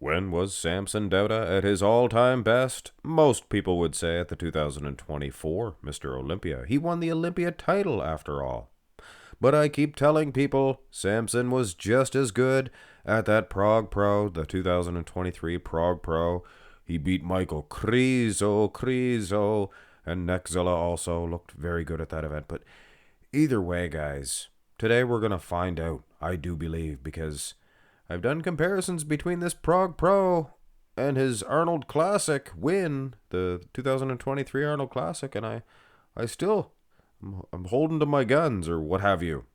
When was Samson Dauda at his all-time best? Most people would say at the 2024 Mr. Olympia. He won the Olympia title after all. But I keep telling people Samson was just as good at that Prague Pro, the 2023 Prague Pro. He beat Michael Krizo, and Nexzilla also looked very good at that event. But either way, guys, today we're going to find out, I do believe, because I've done comparisons between this Prague Pro and his Arnold Classic win, the 2023 Arnold Classic, and I'm holding to my guns, or what have you.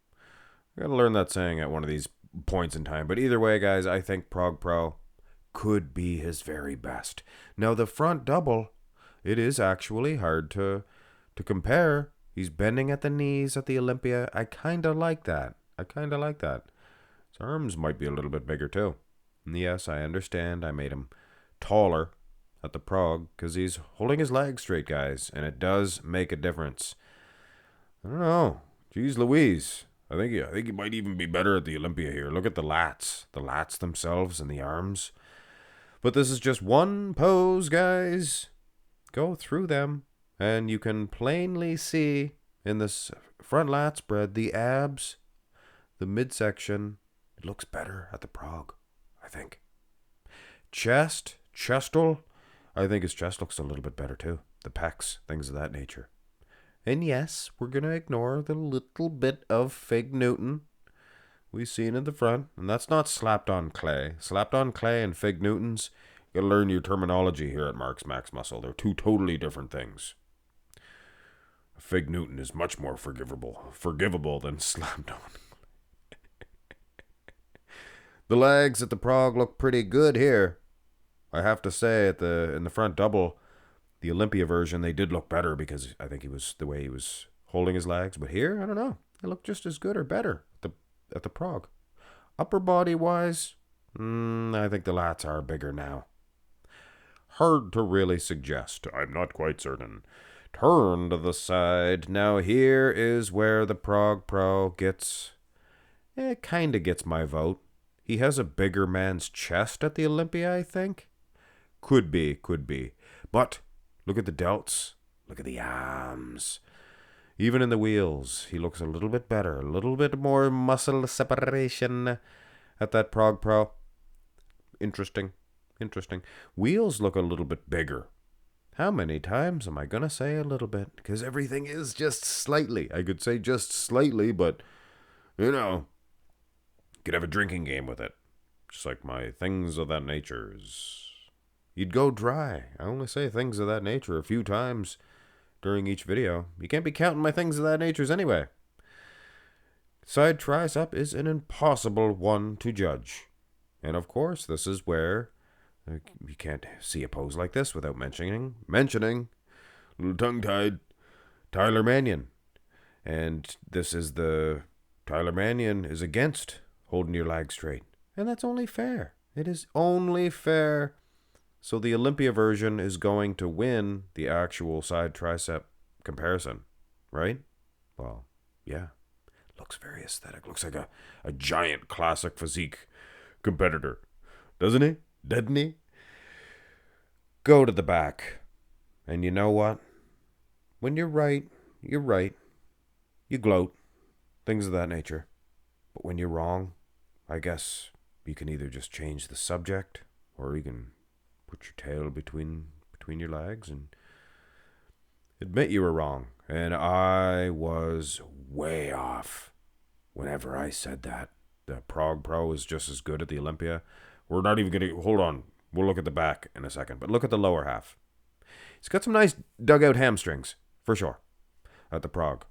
I gotta learn that saying at one of these points in time. But either way, guys, I think Prague Pro could be his very best. Now, the front double, it is actually hard to compare. He's bending at the knees at the Olympia. I kind of like that. His arms might be a little bit bigger too. And yes, I understand I made him taller at the Prague because he's holding his legs straight, guys, and it does make a difference. I don't know. Jeez Louise. I think he might even be better at the Olympia here. Look at the lats themselves and the arms. But this is just one pose, guys. Go through them, and you can plainly see in this front lat spread the abs, the midsection. It looks better at the Prague, I think. Chestal, I think his chest looks a little bit better too. The pecs, things of that nature. And yes, we're going to ignore the little bit of Fig Newton we've seen in the front. And that's not slapped on clay. Slapped on clay and Fig Newtons, you got to learn your terminology here at Mark's Max Muscle. They're two totally different things. A Fig Newton is much more forgivable than slapped on. The legs at the Prague look pretty good here. I have to say, in the front double, the Olympia version, they did look better because I think the way he was holding his legs. But here, I don't know. They look just as good or better at the Prague. Upper body wise, I think the lats are bigger now. Hard to really suggest. I'm not quite certain. Turn to the side. Now here is where the Prague Pro kind of gets my vote. He has a bigger man's chest at the Olympia, I think. Could be. But look at the delts. Look at the arms. Even in the wheels, he looks a little bit better. A little bit more muscle separation at that Prague Pro. Interesting. Wheels look a little bit bigger. How many times am I going to say a little bit? Because everything is just slightly. I could say just slightly, but, you could have a drinking game with it. Just like my things of that nature you'd go dry. I only say things of that nature a few times during each video. You can't be counting my things of that natures anyway. Side tricep is an impossible one to judge. And of course, this is where you can't see a pose like this without mentioning, little tongue-tied, Tyler Mannion. And this is Tyler Mannion is against holding your legs straight. And that's only fair. It is only fair. So the Olympia version is going to win the actual side tricep comparison, right? Well, yeah. Looks very aesthetic. Looks like a giant classic physique competitor. Doesn't he? Doesn't he? Go to the back. And you know what? When you're right, you're right. You gloat. Things of that nature. But when you're wrong, I guess you can either just change the subject, or you can put your tail between your legs and admit you were wrong. And I was way off whenever I said that. The Prague Pro is just as good at the Olympia. We're not even going to... Hold on. We'll look at the back in a second. But look at the lower half. He's got some nice dugout hamstrings, for sure, at the Prague.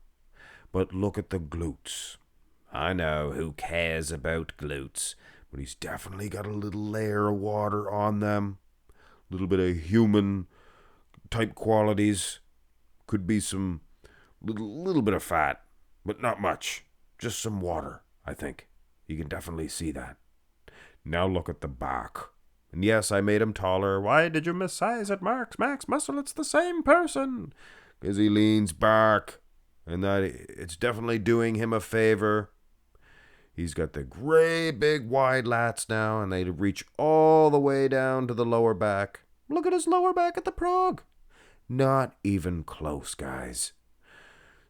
But look at the glutes. I know, who cares about glutes? But he's definitely got a little layer of water on them. A little bit of human type qualities. Could be some little bit of fat, but not much. Just some water, I think. You can definitely see that. Now look at the back. And yes, I made him taller. Why did you miss size at Mark's Max Muscle? It's the same person. Because he leans back. And that it's definitely doing him a favor. He's got the great big wide lats now, and they reach all the way down to the lower back. Look at his lower back at the prog. Not even close, guys.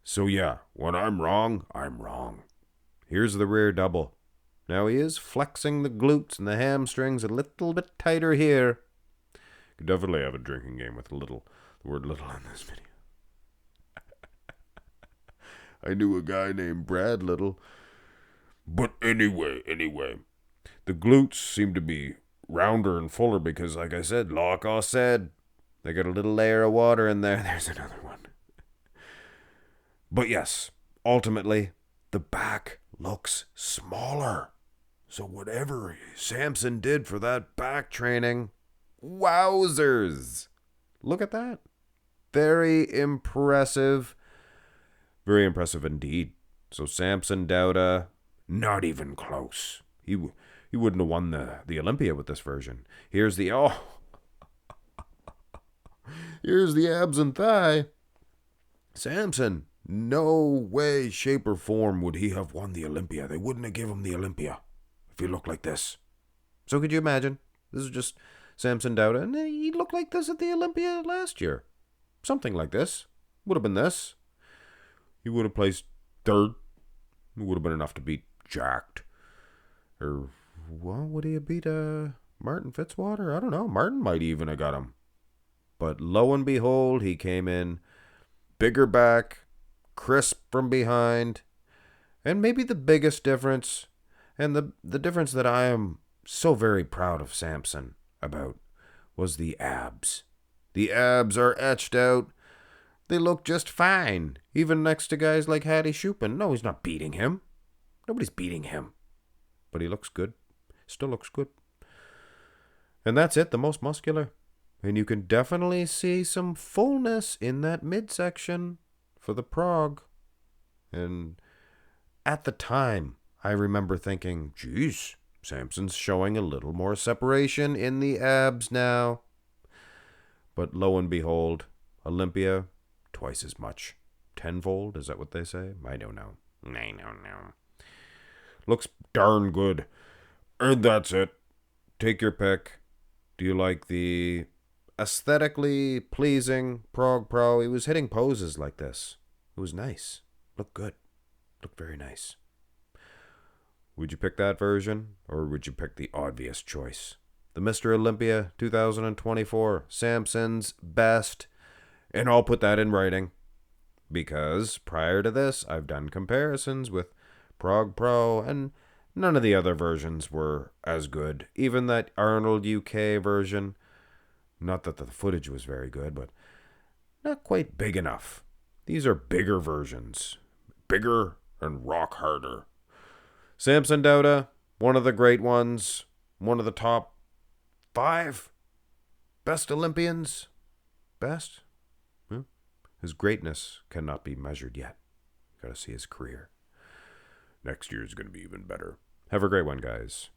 So yeah, when I'm wrong, I'm wrong. Here's the rear double. Now he is flexing the glutes and the hamstrings a little bit tighter here. Could definitely have a drinking game with the word little in this video. I knew a guy named Brad Little. But anyway, the glutes seem to be rounder and fuller because, like I said, Lockaw said, they got a little layer of water in there. There's another one. But yes, ultimately, the back looks smaller. So whatever Samson did for that back training, wowzers. Look at that. Very impressive. Very impressive indeed. So Samson Dauda, not even close. He wouldn't have won the Olympia with this version. Here's the here's the abs and thigh. Samson, no way, shape, or form would he have won the Olympia. They wouldn't have given him the Olympia if he looked like this. So could you imagine? This is just Samson Dauda, and he looked like this at the Olympia last year. Something like this. Would have been this. He would have placed third. It would have been enough to beat Jacked. Or, well, would he have beat Martin Fitzwater? I don't know. Martin might even have got him. But lo and behold, he came in bigger back, crisp from behind, and maybe the biggest difference, and the difference that I am so very proud of Samson about, was the abs. The abs are etched out. They look just fine, even next to guys like Hattie Shupin. No, he's not beating him. Nobody's beating him. But he looks good. Still looks good. And that's it, the most muscular. And you can definitely see some fullness in that midsection for the prog. And at the time, I remember thinking, geez, Samson's showing a little more separation in the abs now. But lo and behold, Olympia, twice as much. Tenfold, is that what they say? I don't know. I don't know. Looks darn good. And that's it. Take your pick. Do you like the aesthetically pleasing Prog Pro? He was hitting poses like this. It was nice. Looked good. Looked very nice. Would you pick that version? Or would you pick the obvious choice? The Mr. Olympia 2024, Samson's best. And I'll put that in writing. Because prior to this, I've done comparisons with Prog Pro, and none of the other versions were as good. Even that Arnold UK version, not that the footage was very good, but not quite big enough. These are bigger versions. Bigger and rock harder. Samson Dauda, one of the great ones. One of the top 5 best Olympians. Best? His greatness cannot be measured yet. Gotta see his career. Next year is going to be even better. Have a great one, guys.